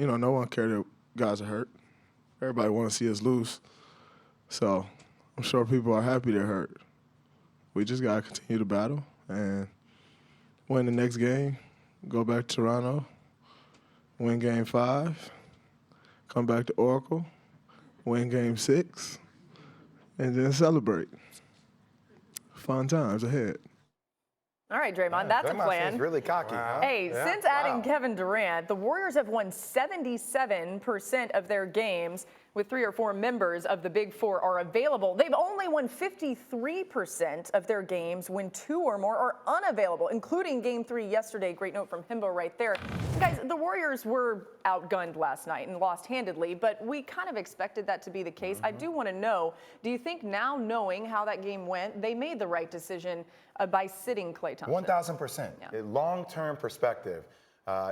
no one cared that guys are hurt. Everybody want to see us lose. So I'm sure people are happy they're hurt. We just got to continue to battle and win the next game, go back to Toronto, win Game 5, come back to Oracle, win Game 6, and then celebrate. Fun times ahead. All right, Draymond, that's a plan. Seems really cocky. Wow. Huh? Hey, since adding Kevin Durant, the Warriors have won 77% of their games with 3 or 4 members of the Big Four are available. They've only won 53% of their games when 2 or more are unavailable, including Game 3 yesterday. Great note from Himbo right there. Guys, the Warriors were outgunned last night and lost handedly, but we kind of expected that to be the case. I do want to know, do you think now knowing how that game went, they made the right decision by sitting Klay Thompson? 1,000%. Long-term perspective.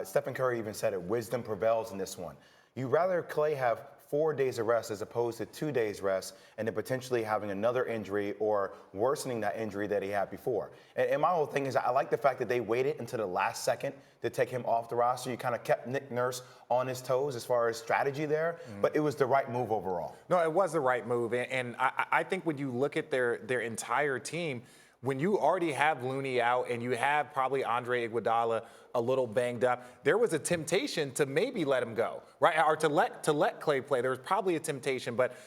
Stephen Kerr even said it, wisdom prevails in this one. You'd rather Klay have 4 days of rest as opposed to 2 days rest and then potentially having another injury or worsening that injury that he had before. And my whole thing is I like the fact that they waited until the last second to take him off the roster. You kind of kept Nick Nurse on his toes as far as strategy there, but it was the right move overall. No, it was the right move. And I think when you look at their entire team, when you already have Looney out and you have probably Andre Iguodala a little banged up, there was a temptation to maybe let him go, right? Or to let Klay play. There was probably a temptation, but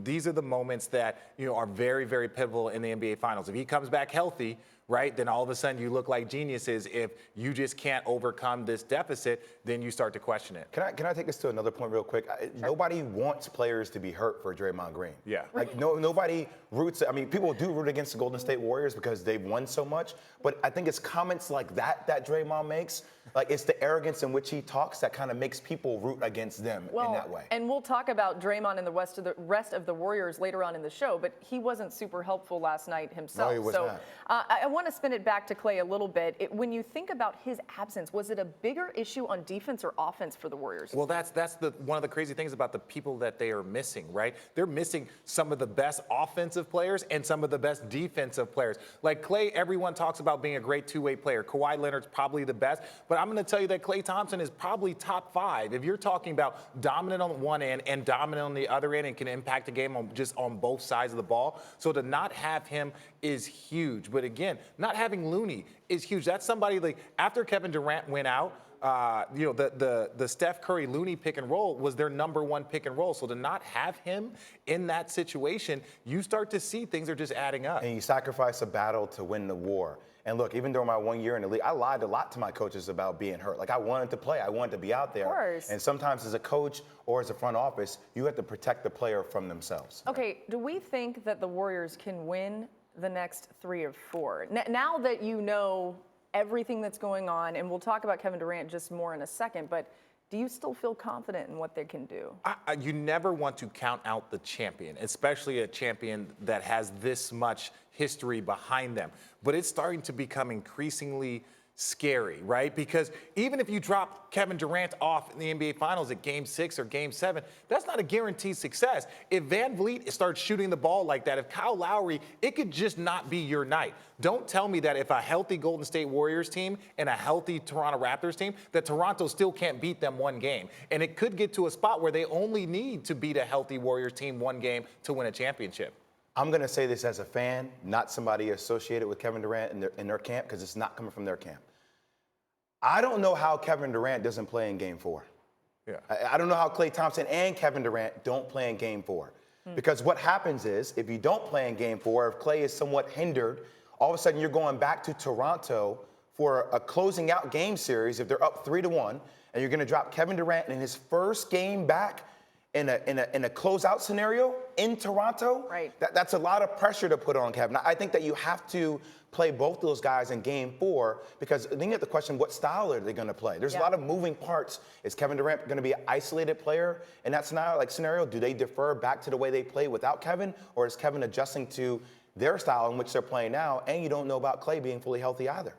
these are the moments that are very, very pivotal in the NBA Finals. If he comes back healthy, right, then all of a sudden you look like geniuses. If you just can't overcome this deficit, then you start to question it. Can I take this to another point real quick? Nobody wants players to be hurt for Draymond Green. Yeah. Like nobody roots. I mean, people do root against the Golden State Warriors because they've won so much. But I think it's comments like that Draymond makes. Like it's the arrogance in which he talks that kind of makes people root against them in that way. And we'll talk about Draymond and the rest of the Warriors later on in the show, but he wasn't super helpful last night himself. No, he was not. I want to spin it back to Klay a little bit. When you think about his absence, was it a bigger issue on defense or offense for the Warriors? Well, that's one of the crazy things about the people that they are missing, right? They're missing some of the best offensive players and some of the best defensive players. Like Klay, everyone talks about being a great two-way player. Kawhi Leonard's probably the best, but I'm going to tell you that Klay Thompson is probably top 5. If you're talking about dominant on one end and dominant on the other end and can impact a game on both sides of the ball. So to not have him is huge. But again, not having Looney is huge. That's somebody like after Kevin Durant went out, the Steph Curry Looney pick and roll was their #1 pick and roll. So to not have him in that situation, you start to see things are just adding up. And you sacrifice a battle to win the war. And look, even during my 1 year in the league, I lied a lot to my coaches about being hurt. Like I wanted to play, I wanted to be out there. Of course. And sometimes as a coach or as a front office, you have to protect the player from themselves. Okay, do we think that the Warriors can win the next 3 or 4? Now that you know everything that's going on, and we'll talk about Kevin Durant just more in a second, but do you still feel confident in what they can do? You never want to count out the champion, especially a champion that has this much history behind them. But it's starting to become increasingly scary, right? Because even if you drop Kevin Durant off in the NBA Finals at Game 6 or Game 7, that's not a guaranteed success. If Van Vliet starts shooting the ball like that, if Kyle Lowry, it could just not be your night. Don't tell me that if a healthy Golden State Warriors team and a healthy Toronto Raptors team, that Toronto still can't beat them one game. And it could get to a spot where they only need to beat a healthy Warriors team one game to win a championship. I'm going to say this as a fan, not somebody associated with Kevin Durant in their camp, because it's not coming from their camp. I don't know how Kevin Durant doesn't play in Game 4. Yeah. I don't know how Klay Thompson and Kevin Durant don't play in Game 4. Because what happens is, if you don't play in Game 4, if Klay is somewhat hindered, all of a sudden you're going back to Toronto for a closing out game series if they're up 3-1, and you're going to drop Kevin Durant in his first game back in a closeout scenario in Toronto. Right. That's a lot of pressure to put on Kevin. I think that you have to play both those guys in Game 4, because then you have the question, what style are they going to play? There's a lot of moving parts. Is Kevin Durant going to be an isolated player in that scenario? Do they defer back to the way they play without Kevin, or is Kevin adjusting to their style in which they're playing now? And you don't know about Klay being fully healthy either.